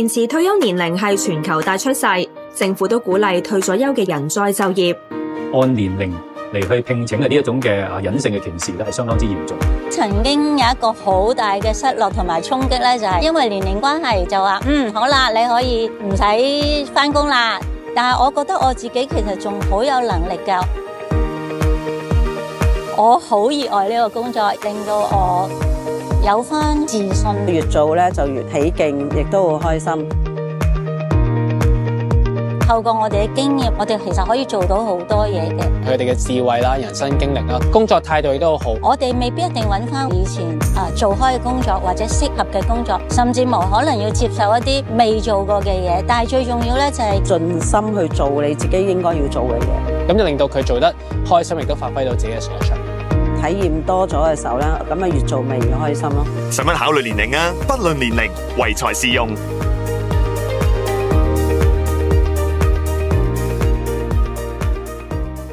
延遲退休年齡係全球大趨勢，政府都鼓勵退咗休嘅人再就業。按年齡嚟去聘請嘅呢一種嘅隱性嘅歧視咧，係相當之嚴重。曾經有一個好大嘅失落同埋衝擊咧，就係因為年齡關係，就話好啦，你可以唔使返工啦。但係我覺得我自己其實仲好有能力㗎，我好熱愛呢個工作，令到我有返自信。越做咧就越起勁，亦都好開心。透過我哋嘅經驗，我哋其實可以做到好多嘢嘅。佢哋嘅智慧啦、人生經歷啦、工作態度亦都好好。我哋未必一定揾翻以前做開嘅工作或者適合嘅工作，甚至冇可能要接受一啲未做過嘅嘢。但係最重要咧就係盡心去做你自己應該要做嘅嘢，咁就令到佢做得開心，亦都發揮到自己嘅所長。體驗多咗嘅時候咧，咁啊越做咪越開心咯。使乜考慮年齡啊？不論年齡，唯才是用。